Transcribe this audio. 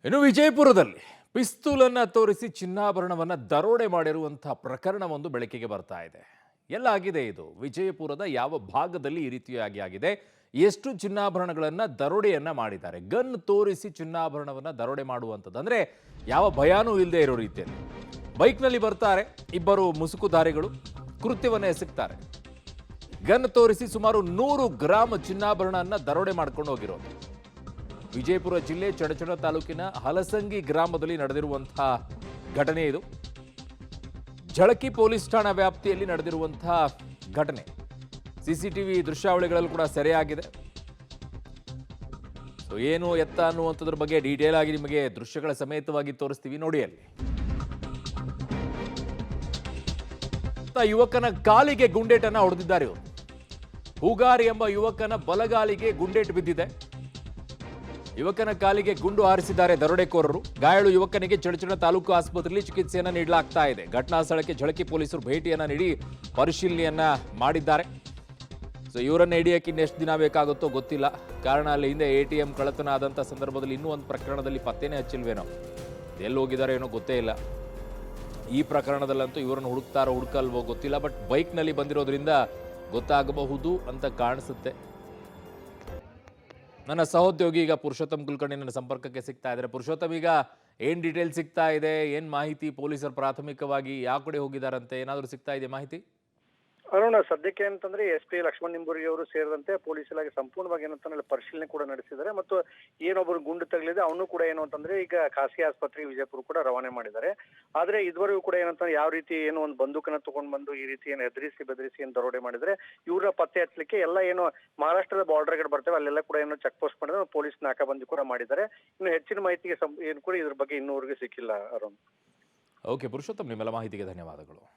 ಇನ್ನು ವಿಜಯಪುರದಲ್ಲಿ ಪಿಸ್ತೂಲನ್ನು ತೋರಿಸಿ ಚಿನ್ನಾಭರಣವನ್ನು ದರೋಡೆ ಮಾಡಿರುವಂತಹ ಪ್ರಕರಣವೊಂದು ಬೆಳಕಿಗೆ ಬರ್ತಾ ಇದೆ. ಎಲ್ಲಾಗಿದೆ ಇದು? ವಿಜಯಪುರದ ಯಾವ ಭಾಗದಲ್ಲಿ ಈ ರೀತಿಯಾಗಿ ಆಗಿದೆ? ಎಷ್ಟು ಚಿನ್ನಾಭರಣಗಳನ್ನು ದರೋಡೆಯನ್ನ ಮಾಡಿದ್ದಾರೆ? ಗನ್ ತೋರಿಸಿ ಚಿನ್ನಾಭರಣವನ್ನು ದರೋಡೆ ಮಾಡುವಂಥದ್ದು ಅಂದರೆ ಯಾವ ಭಯಾನೂ ಇಲ್ಲದೆ ಇರೋ ರೀತಿಯಲ್ಲಿ ಬೈಕ್ನಲ್ಲಿ ಬರ್ತಾರೆ ಇಬ್ಬರು ಮುಸುಕುಧಾರಿಗಳು, ಕೃತ್ಯವನ್ನ ಎಸಗ್ತಾರೆ. ಗನ್ ತೋರಿಸಿ ಸುಮಾರು 100 ಗ್ರಾಂ ಚಿನ್ನಾಭರಣವನ್ನು ದರೋಡೆ ಮಾಡ್ಕೊಂಡು ಹೋಗಿರೋದು. ವಿಜಯಪುರ ಜಿಲ್ಲೆ ಚಡಚಣ ತಾಲೂಕಿನ ಹಲಸಂಗಿ ಗ್ರಾಮದಲ್ಲಿ ನಡೆದಿರುವಂತಹ ಘಟನೆ ಇದು. ಝಳಕಿ ಪೊಲೀಸ್ ಠಾಣಾ ವ್ಯಾಪ್ತಿಯಲ್ಲಿ ನಡೆದಿರುವಂತಹ ಘಟನೆ ಸಿಸಿಟಿವಿ ದೃಶ್ಯಾವಳಿಗಳಲ್ಲೂ ಕೂಡ ಸೆರೆಯಾಗಿದೆ. ಸೊ ಏನು ಎತ್ತ ಅನ್ನುವಂಥದ್ರ ಬಗ್ಗೆ ಡೀಟೇಲ್ ಆಗಿ ನಿಮಗೆ ದೃಶ್ಯಗಳ ಸಮೇತವಾಗಿ ತೋರಿಸ್ತೀವಿ, ನೋಡಿ. ಅಲ್ಲಿ ಯುವಕನ ಕಾಲಿಗೆ ಗುಂಡೇಟನ್ನ ಹೊಡೆದಿದ್ದಾರೆ ಇವರು. ಹೂಗಾರಿ ಎಂಬ ಯುವಕನ ಬಲಗಾಲಿಗೆ ಗುಂಡೇಟು ಬಿದ್ದಿದೆ. ಯುವಕನ ಕಾಲಿಗೆ ಗುಂಡು ಹಾರಿಸಿದ್ದಾರೆ ದರೋಡೆಕೋರರು. ಗಾಯಾಳು ಯುವಕನಿಗೆ ಚಡಚಣ ತಾಲೂಕು ಆಸ್ಪತ್ರೆಯಲ್ಲಿ ಚಿಕಿತ್ಸೆಯನ್ನ ನೀಡಲಾಗ್ತಾ ಇದೆ. ಘಟನಾ ಸ್ಥಳಕ್ಕೆ ಝಳಕಿ ಪೊಲೀಸರು ಭೇಟಿಯನ್ನ ನೀಡಿ ಪರಿಶೀಲನೆಯನ್ನ ಮಾಡಿದ್ದಾರೆ. ಸೊ ಇವರನ್ನ ಹಿಡಿಯಕ್ಕೆ ಇನ್ನೆಷ್ಟು ದಿನ ಬೇಕಾಗುತ್ತೋ ಗೊತ್ತಿಲ್ಲ. ಕಾರಣ ಅಲ್ಲಿ ಹಿಂದೆ ATM ಕಳ್ಳತನ ಆದಂಥ ಸಂದರ್ಭದಲ್ಲಿ ಇನ್ನೂ ಒಂದು ಪ್ರಕರಣದಲ್ಲಿ ಪತ್ತೆನೇ ಹಚ್ಚಿಲ್ವೇನೋ, ಎಲ್ಲಿ ಹೋಗಿದ್ದಾರೆ ಏನೋ ಗೊತ್ತೇ ಇಲ್ಲ. ಈ ಪ್ರಕರಣದಲ್ಲಂತೂ ಇವರನ್ನು ಹುಡುಕಲ್ವೋ ಗೊತ್ತಿಲ್ಲ. ಬಟ್ ಬೈಕ್ನಲ್ಲಿ ಬಂದಿರೋದ್ರಿಂದ ಗೊತ್ತಾಗಬಹುದು ಅಂತ ಕಾಣಿಸುತ್ತೆ. ನನ್ನ ಸಹೋದ್ಯೋಗಿ ಈಗ ಪುರುಷೋತ್ತಮ್ ಕುಲಕರ್ಣಿ ನನ್ನ ಸಂಪರ್ಕಕ್ಕೆ ಸಿಗ್ತಾ ಇದ್ದಾರೆ. ಪುರುಷೋತ್ತಮ್, ಈಗ ಏನ್ ಡೀಟೇಲ್ ಸಿಗ್ತಾ ಇದೆ? ಏನ್ ಮಾಹಿತಿ? ಪೊಲೀಸರು ಪ್ರಾಥಮಿಕವಾಗಿ ಯಾವ ಕಡೆ ಹೋಗಿದಾರಂತೆ, ಏನಾದರೂ ಸಿಗ್ತಾ ಇದೆ ಮಾಹಿತಿ? ಅರುಣ, ಸದ್ಯಕ್ಕೆ ಅಂತಂದ್ರೆ SP ಲಕ್ಷ್ಮಣ್ ನಿಂಬೂರಿಗೆ ಅವರು ಸೇರಿದಂತೆ ಪೊಲೀಸ್ ಇಲಾಖೆ ಸಂಪೂರ್ಣವಾಗಿ ಏನಂತಂದ್ರೆ ಪರಿಶೀಲನೆ ಕೂಡ ನಡೆಸಿದ್ದಾರೆ. ಮತ್ತು ಏನೊಬ್ಬರು ಗುಂಡು ತಗಲಿದೆ ಅವನು ಕೂಡ ಏನು ಅಂತಂದ್ರೆ ಈಗ ಖಾಸಗಿ ಆಸ್ಪತ್ರೆಗೆ ವಿಜಯಪುರ ಕೂಡ ರವಾನೆ ಮಾಡಿದ್ದಾರೆ. ಆದ್ರೆ ಇದುವರೆಗೂ ಕೂಡ ಏನಂತಂದ್ರೆ ಯಾವ ರೀತಿ ಏನು ಒಂದು ಬಂದೂಕನ್ನ ತಗೊಂಡ್ ಬಂದು ಈ ರೀತಿ ಏನು ಬೆದರಿಸಿ ಏನು ದರೋಡೆ ಮಾಡಿದ್ರೆ ಇವ್ರ ಪತ್ತೆ ಹಚ್ಚಲಿಕ್ಕೆ ಎಲ್ಲ ಏನು ಮಹಾರಾಷ್ಟ್ರದ ಬಾರ್ಡರ್ ಗಡೆ ಬರ್ತೇವೆ ಅಲ್ಲೆಲ್ಲ ಕೂಡ ಏನು ಚೆಕ್ ಪೋಸ್ಟ್ ಮಾಡಿದ್ರೆ ಪೊಲೀಸ್ ನಾಕಾಬಂದಿ ಕೂಡ ಮಾಡಿದ್ದಾರೆ. ಇನ್ನು ಹೆಚ್ಚಿನ ಮಾಹಿತಿಗೆ ಏನು ಕೂಡ ಇದ್ರ ಬಗ್ಗೆ ಇನ್ನೂವರೆಗೂ ಸಿಕ್ಕಿಲ್ಲ ಅರುಣ್. ಓಕೆ ಪುರುಷೋತ್ತಮ್, ನಿಮ್ಮೆಲ್ಲ ಮಾಹಿತಿಗೆ ಧನ್ಯವಾದಗಳು.